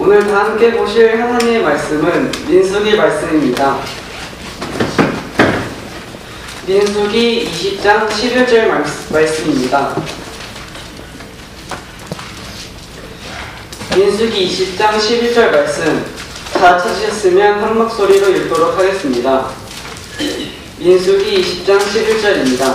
오늘 다 함께 보실 하나님의 말씀은 민수기 말씀입니다. 민수기 20장 11절 말씀입니다. 민수기 20장 11절 말씀 다 찾으셨으면 한 목소리로 읽도록 하겠습니다. 민수기 20장 11절입니다.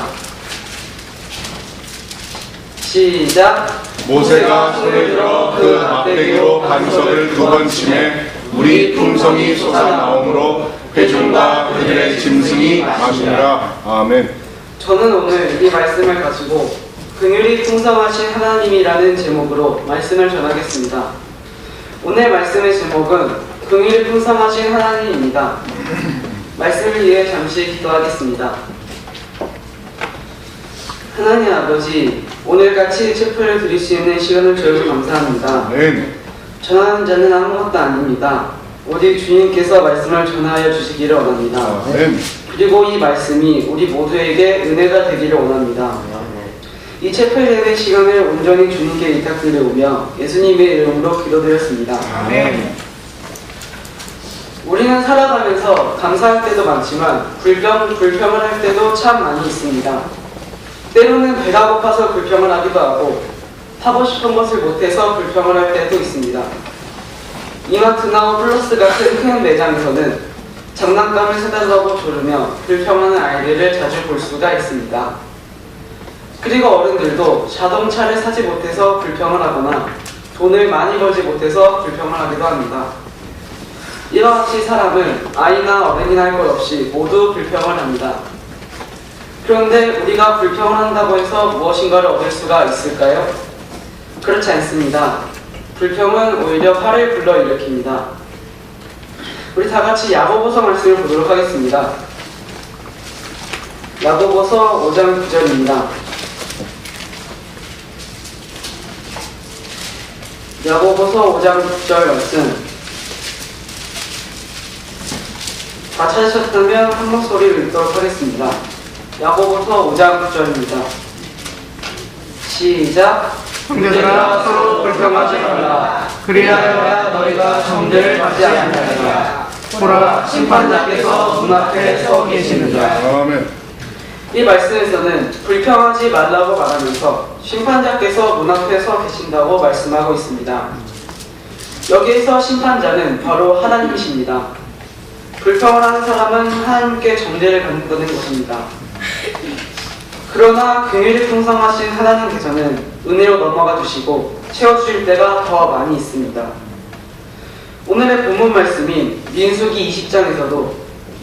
시작. 모세가 손을 들어 그 막대기로 반석을 2번 치매 물이 풍성이 솟아나오므로 회중과 그들의 짐승이 마시니라. 아멘. 저는 오늘 이 말씀을 가지고 긍휼이 풍성하신 하나님이라는 제목으로 말씀을 전하겠습니다. 오늘 말씀의 제목은 긍휼이 풍성하신 하나님입니다. 말씀을 위해 잠시 기도하겠습니다. 하나님 아버지, 오늘같이 체포를 드릴 수 있는 시간을 주셔서 감사합니다. 아멘. 전하는 자는 아무것도 아닙니다. 오직 주님께서 말씀을 전하여 주시기를 원합니다. 아멘. 그리고 이 말씀이 우리 모두에게 은혜가 되기를 원합니다. 이 체포되는 시간을 온전히 주님께 의탁드리오며 예수님의 이름으로 기도드렸습니다. 아멘. 우리는 살아가면서 감사할 때도 많지만 불평을 할 때도 참 많이 있습니다. 때로는 배가 고파서 불평을 하기도 하고 하고 싶은 것을 못해서 불평을 할 때도 있습니다. 이마트나 플러스 같은 큰 매장에서는 장난감을 사달라고 조르며 불평하는 아이들을 자주 볼 수가 있습니다. 그리고 어른들도 자동차를 사지 못해서 불평을 하거나 돈을 많이 벌지 못해서 불평을 하기도 합니다. 이와 같이 사람은 아이나 어른이나 할 것 없이 모두 불평을 합니다. 그런데 우리가 불평을 한다고 해서 무엇인가를 얻을 수가 있을까요? 그렇지 않습니다. 불평은 오히려 화를 불러일으킵니다. 우리 다 같이 야고보서 말씀을 보도록 하겠습니다. 야고보서 5장 9절입니다. 야고보서 5장 9절 말씀 다 찾으셨다면 한 목소리로 읽도록 하겠습니다. 야고보서 5장 9절입니다. 시작. 형제들아 서로 불평하지 말라. 그리하여야 너희가 정죄를 받지 아니하리라. 보라 심판자께서 문 앞에 서 계시느니라. 아멘. 이 말씀에서는 불평하지 말라고 말하면서 심판자께서 문 앞에 서 계신다고 말씀하고 있습니다. 여기에서 심판자는 바로 하나님이십니다. 불평을 하는 사람은 하나님께 정죄를 받는다는 것입니다. 그러나 긍휼이 풍성하신 하나님께서는 은혜로 넘어가 주시고 채워주실 때가 더 많이 있습니다. 오늘의 본문 말씀인 민수기 20장에서도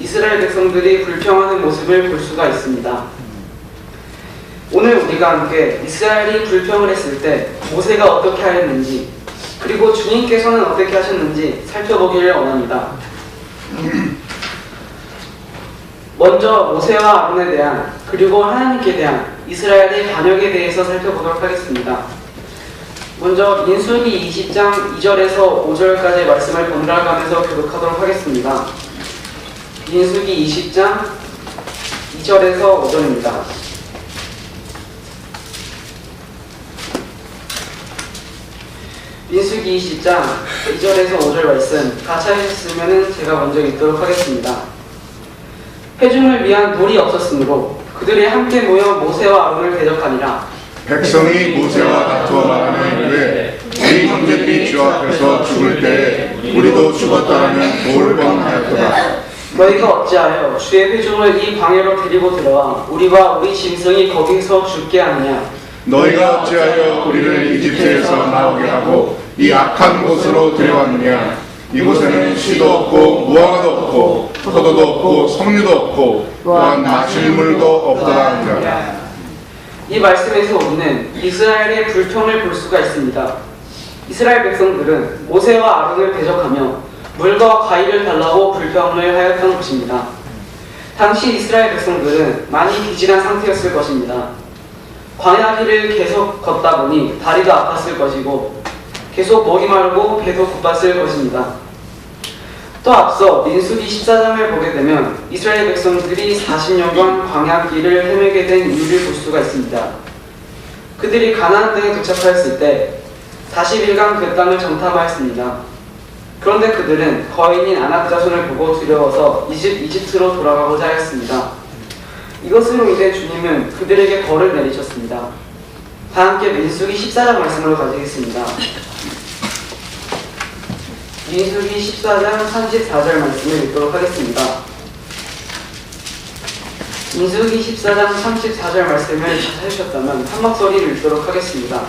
이스라엘 백성들이 불평하는 모습을 볼 수가 있습니다. 오늘 우리가 함께 이스라엘이 불평을 했을 때 모세가 어떻게 하였는지 그리고 주님께서는 어떻게 하셨는지 살펴보기를 원합니다. 먼저 모세와 아론에 대한 그리고 하나님께 대한 이스라엘의 반역에 대해서 살펴보도록 하겠습니다. 먼저 민수기 20장 2절에서 5절까지의 말씀을 번갈아가면서 교독하도록 하겠습니다. 민수기 20장 2절에서 5절입니다. 민수기 20장 2절에서 5절 말씀 다 찾으셨으면 제가 먼저 읽도록 하겠습니다. 회중을 위한 물이 없었으므로 그들이 함께 모여 모세와 아론을 대적하니라. 백성이 모세와 다투어 말하는 우리 형제들이 주 앞에서 죽을 때에 우리도 죽었다라면 도울 뻔하였더라. 너희가 어찌하여 주의 회중을 이 광야로 데리고 들어와 우리와 우리 짐승이 거기서 죽게 하느냐. 너희가 어찌하여 우리를 이집트에서 나오게 하고 이 악한 곳으로 데려왔느냐. 이곳에는 쉬도 없고 무화과도 없고 포도도 없고 석류도 없고 또한 마실 물도 없더라 하니라. 이 말씀에서 우리는 이스라엘의 불평을 볼 수가 있습니다. 이스라엘 백성들은 모세와 아론을 대적하며 물과 과일을 달라고 불평을 하였던 것입니다. 당시 이스라엘 백성들은 많이 기진한 상태였을 것입니다. 광야 길을 계속 걷다 보니 다리가 아팠을 것이고 계속 목이 마르고 배도 고팠을 것입니다. 또 앞서 민수기 14장을 보게 되면 이스라엘 백성들이 40년간 광야 길을 헤매게 된 이유를 볼 수가 있습니다. 그들이 가나안 땅에 도착하였을 때 40일간 그 땅을 정탐하였습니다. 그런데 그들은 거인인 아낙 자손을 보고 두려워서 이집트로 돌아가고자 했습니다. 이것으로 인해 주님은 그들에게 벌을 내리셨습니다. 다 함께 민수기 14장 말씀으로 가지겠습니다. 민수기 14장 34절 말씀을 읽도록 하겠습니다. 민수기 14장 34절 말씀을 찾으셨다면 한 목소리를 읽도록 하겠습니다.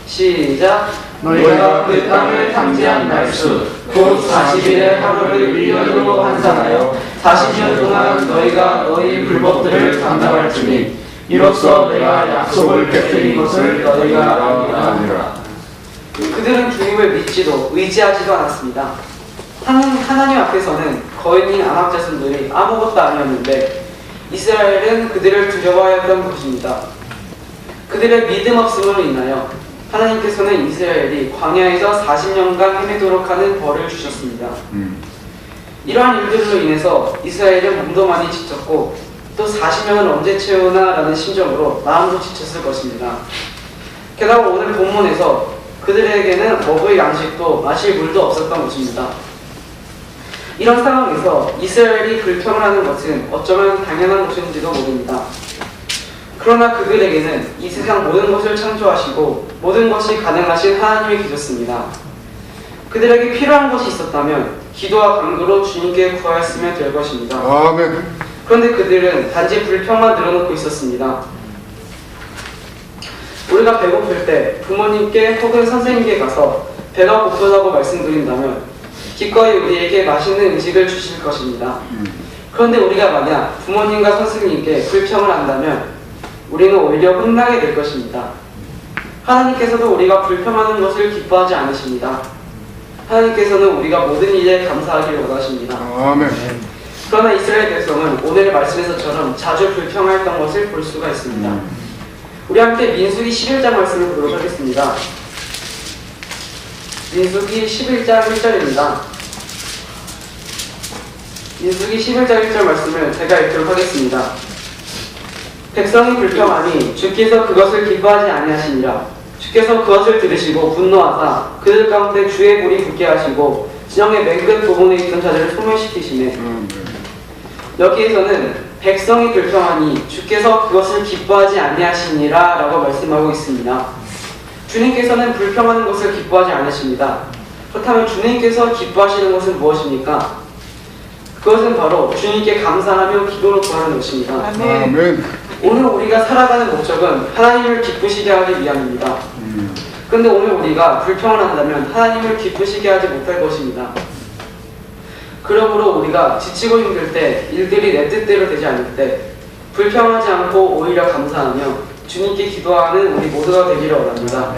시작. 너희가 그 땅을 탐지한 날수 곧 40일의 하루를 1년으로 환산하여 40년 동안 너희가 너희 불법들을 감당할지니 이로써 내가 약속을 깨뜨린 것을 너희가 아니라. 그들은 주님을 믿지도 의지하지도 않았습니다. 하나님 앞에서는 거인인 아낙 자손들이 아무것도 아니었는데 이스라엘은 그들을 두려워하였던 것입니다. 그들의 믿음 없음으로 인하여 하나님께서는 이스라엘이 광야에서 40년간 헤매도록 하는 벌을 주셨습니다. 이러한 일들로 인해서 이스라엘은 몸도 많이 지쳤고 또 40년을 언제 채우나 라는 심정으로 마음도 지쳤을 것입니다. 게다가 오늘 본문에서 그들에게는 먹을 양식도 마실 물도 없었던 것입니다. 이런 상황에서 이스라엘이 불평을 하는 것은 어쩌면 당연한 것인지도 모릅니다. 그러나 그들에게는 이 세상 모든 것을 창조하시고 모든 것이 가능하신 하나님이 계셨습니다. 그들에게 필요한 것이 있었다면 기도와 간구로 주님께 구하였으면 될 것입니다. 아멘. 그런데 그들은 단지 불평만 늘어놓고 있었습니다. 우리가 배고플 때 부모님께 혹은 선생님께 가서 배가 고프다고 말씀드린다면 기꺼이 우리에게 맛있는 음식을 주실 것입니다. 그런데 우리가 만약 부모님과 선생님께 불평을 한다면 우리는 오히려 혼나게 될 것입니다. 하나님께서도 우리가 불평하는 것을 기뻐하지 않으십니다. 하나님께서는 우리가 모든 일에 감사하기를 원하십니다. 아멘. 그러나 이스라엘 백성은 오늘의 말씀에서처럼 자주 불평하였던 것을 볼 수가 있습니다. 우리 함께 민수기 11장 말씀을 보도록 하겠습니다. 민수기 11장 1절입니다. 민수기 11장 1절 말씀을 제가 읽도록 하겠습니다. 백성이 불평하니 주께서 그것을 기뻐하지 아니하시니라. 주께서 그것을 들으시고 분노하사 그들 가운데 주의 불이 붙게 하시고 진영의 맨 끝 부분에 있던 자들을 소멸시키시네. 여기에서는 백성이 불평하니 주께서 그것을 기뻐하지 아니하시니라 라고 말씀하고 있습니다. 주님께서는 불평하는 것을 기뻐하지 않으십니다. 그렇다면 주님께서 기뻐하시는 것은 무엇입니까? 그것은 바로 주님께 감사하며 기도로 구하는 것입니다. 아멘. 오늘 우리가 살아가는 목적은 하나님을 기쁘시게 하기 위함입니다. 그런데 오늘 우리가 불평을 한다면 하나님을 기쁘시게 하지 못할 것입니다. 그러므로 우리가 지치고 힘들 때 일들이 내 뜻대로 되지 않을 때 불평하지 않고 오히려 감사하며 주님께 기도하는 우리 모두가 되기를 원합니다.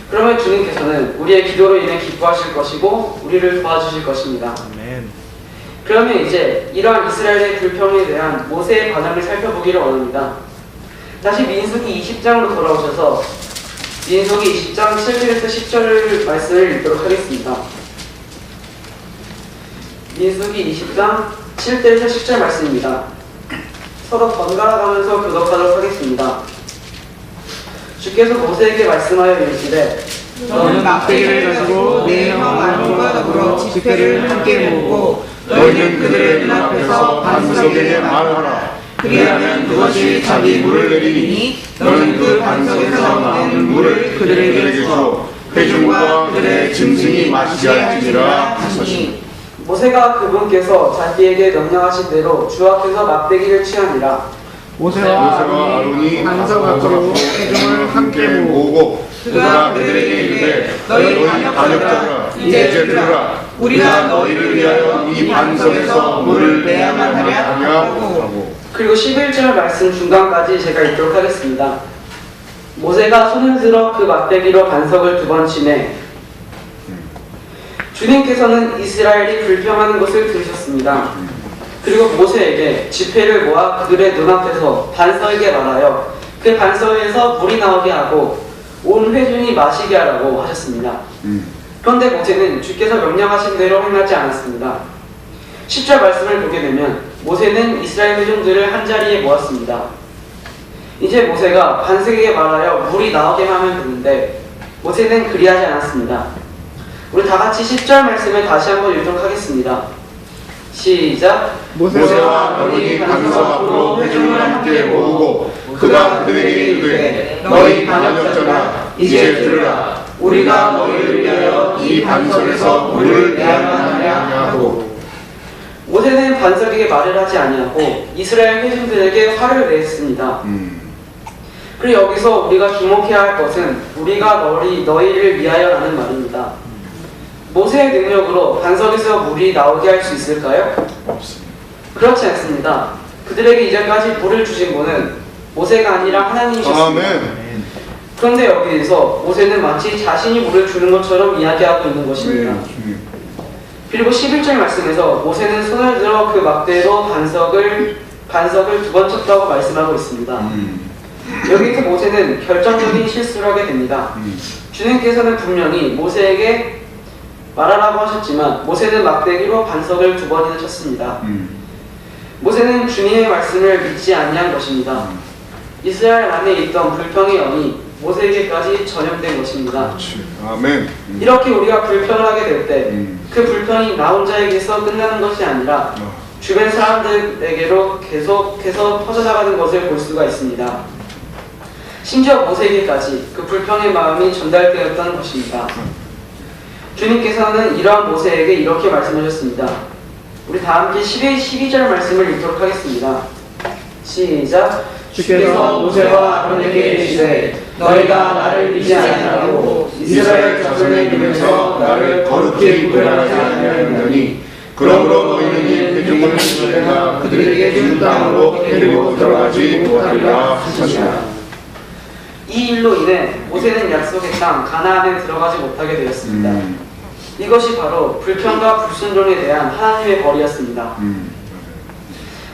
그러면 주님께서는 우리의 기도로 인해 기뻐하실 것이고 우리를 도와주실 것입니다. 그러면 이제 이러한 이스라엘의 불평에 대한 모세의 반응을 살펴보기를 원합니다. 다시 민수기 20장으로 돌아오셔서 민수기 20장 7절에서 10절 말씀을 읽도록 하겠습니다. 민수기 20장 7절에서 10절 말씀입니다. 서로 번갈아 가면서 교독하도록 하겠습니다. 주께서 모세에게 말씀하여 이르시되 너는 막대기를 가지고 네 형 아론과 더불어 지폐를 함께 모으고 너희는 그들의 눈앞에서 반석에게 말하라. 그리하면 그것이 자기 물을 내리니 너는 그 반석에서 나오는 물을 그들에게 줘 회중과 그들의 짐승이 마시게 할지니라 하시니. 모세가 그분께서 자기에게 명령하신 대로 주 앞에서 막대기를 취하니라. 모세와 아론이 반석 앞으로 회중을 함께 모으고 그가 그들에게 이르되 너희 반역자들아 이제 들으라. 우리가 너희를 위하여 이 반석에서 물을 내야만 하랴. 그리고 11절 말씀 중간까지 제가 읽도록 하겠습니다. 모세가 손을 들어 그 막대기로 반석을 2번 치매 주님께서는 이스라엘이 불평하는 것을 들으셨습니다. 그리고 모세에게 지폐를 모아 그들의 눈앞에서 반석에게 말하여 그 반석에서 물이 나오게 하고 온 회중이 마시게 하라고 하셨습니다. 그런데 모세는 주께서 명령하신 대로 행하지 않았습니다. 10절 말씀을 보게 되면 모세는 이스라엘 회중들을 한자리에 모았습니다. 이제 모세가 반석에게 말하여 물이 나오게 하면 되는데 모세는 그리하지 않았습니다. 우리 다 같이 10절 말씀을 다시 한번 읽도록 하겠습니다. 시작. 모세와 아론이 반석 앞으로 회중을 함께 모으고 그가 그들에게 이르되 너희 반역자라 이제 들으라. 우리가 너희를 위하여 이 반석에서 물을 내야만 하냐 하고. 모세는 반석에게 말을 하지 아니하고 이스라엘 회중들에게 화를 냈습니다. 그리고 여기서 우리가 주목해야 할 것은 우리가 너희를 위하여라는 말입니다. 모세의 능력으로 반석에서 물이 나오게 할 수 있을까요? 없습니다. 그렇지 않습니다. 그들에게 이제까지 물을 주신 분은 모세가 아니라 하나님이셨습니다. 아멘. 그런데 여기에서 모세는 마치 자신이 물을 주는 것처럼 이야기하고 있는 것입니다. 그리고 11절 말씀에서 모세는 손을 들어 그 막대로 반석을 두 번 쳤다고 말씀하고 있습니다. 여기서 모세는 결정적인 실수를 하게 됩니다. 주님께서는 분명히 모세에게 말하라고 하셨지만 모세는 막대기로 반석을 2번이나 쳤습니다. 모세는 주님의 말씀을 믿지 아니한 것입니다. 이스라엘 안에 있던 불평의 영이 모세에게까지 전염된 것입니다. 그렇지. 아멘. 이렇게 우리가 불평을 하게 될 때 그 불평이 나 혼자에게서 끝나는 것이 아니라 주변 사람들에게로 계속해서 퍼져나가는 것을 볼 수가 있습니다. 심지어 모세에게까지 그 불평의 마음이 전달되었다는 것입니다. 주님께서는 이러한 모세에게 이렇게 말씀하셨습니다. 우리 다 함께 12절 말씀을 읽도록 하겠습니다. 시작. 주께서 모세와 아론에게 이르시되 너희가 나를 믿지 아니하고 이스라엘 자손의 이름에서 나를 거룩히 구별하지 아니하였느니 그러므로 너희는 이 회중을 내가 그들에게 준 땅으로 데리고 들어가지 못하리라 하시니라. 이 일로 인해 모세는 약속의 땅 가나안에 들어가지 못하게 되었습니다. 이것이 바로 불평과 불순종에 대한 하나님의 벌이었습니다.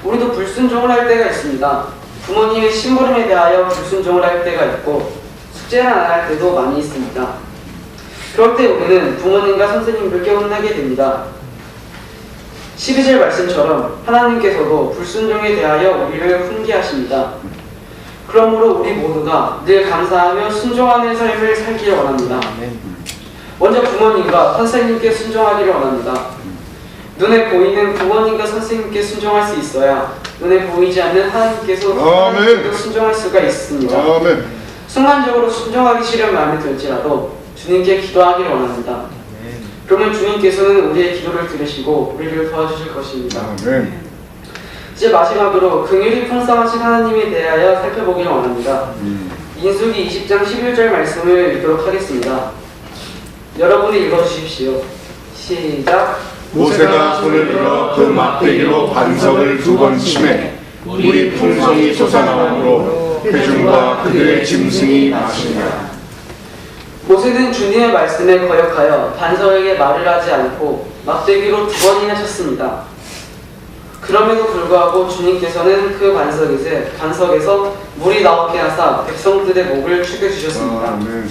우리도 불순종을 할 때가 있습니다. 부모님의 심부름에 대하여 불순종을 할 때가 있고 숙제를 안 할 때도 많이 있습니다. 그럴 때 우리는 부모님과 선생님들께 혼나게 됩니다. 12절 말씀처럼 하나님께서도 불순종에 대하여 우리를 훈계하십니다. 그러므로 우리 모두가 늘 감사하며 순종하는 삶을 살기를 원합니다. 먼저 부모님과 선생님께 순종하기를 원합니다. 눈에 보이는 부모님과 선생님께 순종할 수 있어야 눈에 보이지 않는 하나님께서 순종할 수가 있습니다. 아멘. 순간적으로 순종하기 싫은 마음이 들지라도 주님께 기도하기를 원합니다. 그러면 주님께서는 우리의 기도를 들으시고 우리를 도와주실 것입니다. 아멘. 이제 마지막으로 긍휼이 풍성하신 하나님에 대하여 살펴보기를 원합니다. 민수기 20장 11절 말씀을 읽도록 하겠습니다. 여러분이 읽어주십시오. 시작. 모세가 손을 들어 그 막대기로 반석을 2번 치매 물이 풍성히 솟아나오므로 회중과 그들의 짐승이 마시니라. 모세는 주님의 말씀에 거역하여 반석에게 말을 하지 않고 막대기로 2번이나 쳤습니다. 그럼에도 불구하고 주님께서는 그 반석에서 물이 나오게 하사 백성들의 목을 축여주셨습니다. 아멘.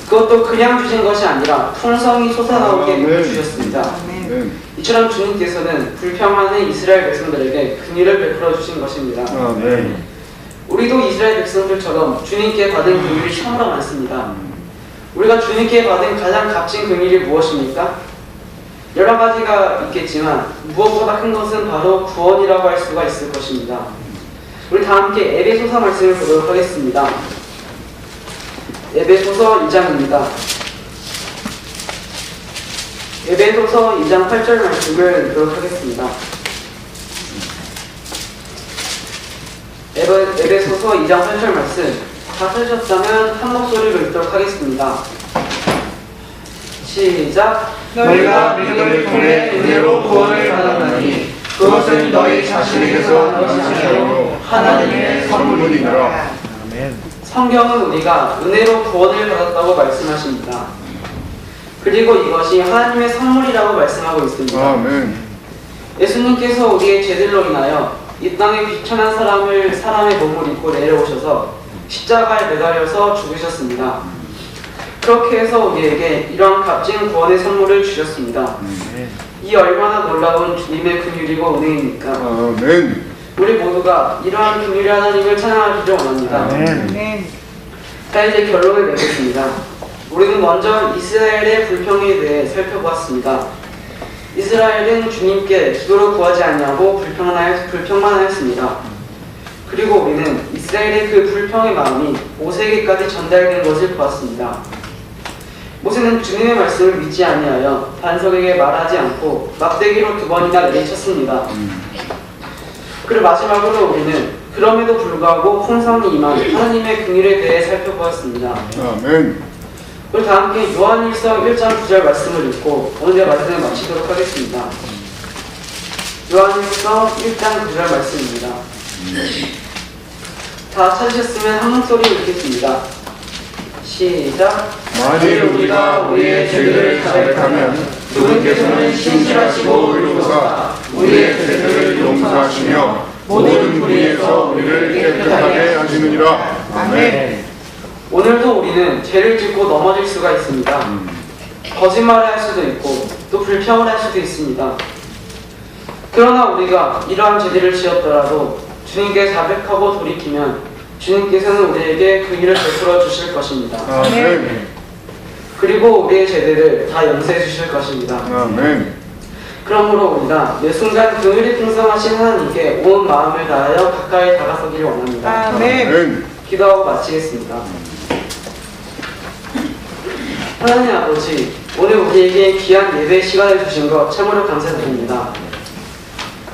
그것도 그냥 주신 것이 아니라 풍성히 솟아나오게 물을 주셨습니다. 이처럼 주님께서는 불평하는 이스라엘 백성들에게 긍휼을 베풀어 주신 것입니다. 아멘. 우리도 이스라엘 백성들처럼 주님께 받은 긍휼이 참으로 많습니다. 우리가 주님께 받은 가장 값진 긍휼이 무엇입니까? 여러 가지가 있겠지만 무엇보다 큰 것은 바로 구원이라고 할 수가 있을 것입니다. 우리 다 함께 에베소서 말씀을 보도록 하겠습니다. 에베소서 2장입니다. 에베소서 2장 8절 말씀을 읽도록 하겠습니다. 에베소서 2장 8절 말씀 다 찾으셨다면 한 목소리로 읽도록 하겠습니다. 시작. 너희가 믿음을 통해 은혜로 구원을 받았나니 그것은 너희 자신에게서 나지 아니하고 하나님의 선물이니라. 성경은 우리가 은혜로 구원을 받았다고 말씀하십니다. 그리고 이것이 하나님의 선물이라고 말씀하고 있습니다. 아멘. 예수님께서 우리의 죄들로 인하여 이 땅에 비천한 사람의 몸을 입고 내려오셔서 십자가에 매달려서 죽으셨습니다. 그렇게 해서 우리에게 이러한 값진 구원의 선물을 주셨습니다. 이 얼마나 놀라운 주님의 긍휼이고 은혜입니까? 아멘. 우리 모두가 이러한 긍휼의 하나님을 찬양하기를 원합니다. 자, 이제 결론을 내겠습니다. 우리는 먼저 이스라엘의 불평에 대해 살펴보았습니다. 이스라엘은 주님께 기도를 구하지 않냐고 불평만 하였습니다. 그리고 우리는 이스라엘의 그 불평의 마음이 모세에게까지 전달된 것을 보았습니다. 모세는 주님의 말씀을 믿지 아니하여 반석에게 말하지 않고 막대기로 2번이나 내리쳤습니다. 그리고 마지막으로 우리는 그럼에도 불구하고 풍성이 임한 하나님의 긍휼에 대해 살펴보았습니다. 아멘. 우리 다 함께 요한일서 1장 9절 말씀을 읽고 오늘의 말씀을 마치도록 하겠습니다. 요한일서 1장 9절 말씀입니다. 다 찾으셨으면 한 목소리 읽겠습니다. 시작. 만일 우리가 우리의 죄를 자백하면 그분께서는 신실하시고 의로우사 우리의 죄를 용서하시며 모든 불의에서 우리를 깨끗하게 하시느니라. 아멘. 오늘도 우리는 죄를 짓고 넘어질 수가 있습니다. 거짓말을 할 수도 있고 또 불평을 할 수도 있습니다. 그러나 우리가 이러한 죄들을 지었더라도 주님께 자백하고 돌이키면 주님께서는 우리에게 긍휼을 베풀어 주실 것입니다. 아멘. 그리고 우리의 죄들을 다 용서해 주실 것입니다. 아멘. 그러므로 우리가 매 순간 긍휼이 풍성하신 하나님께 온 마음을 다하여 가까이 다가서기를 원합니다. 아멘. 기도하고 마치겠습니다. 하나님 아버지, 오늘 우리에게 귀한 예배 시간을 주신 것 참으로 감사드립니다.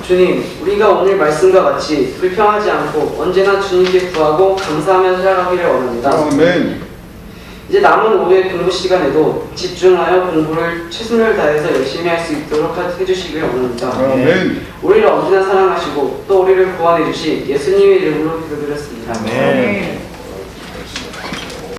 주님, 우리가 오늘 말씀과 같이 불평하지 않고 언제나 주님께 구하고 감사하며 살아가기를 원합니다. 아멘. 이제 남은 오후의 공부 시간에도 집중하여 공부를 최선을 다해서 열심히 할 수 있도록 해주시길 원합니다. 아멘. 우리를 언제나 사랑하시고 또 우리를 구원해 주신 예수님의 이름으로 기도드렸습니다. 아멘.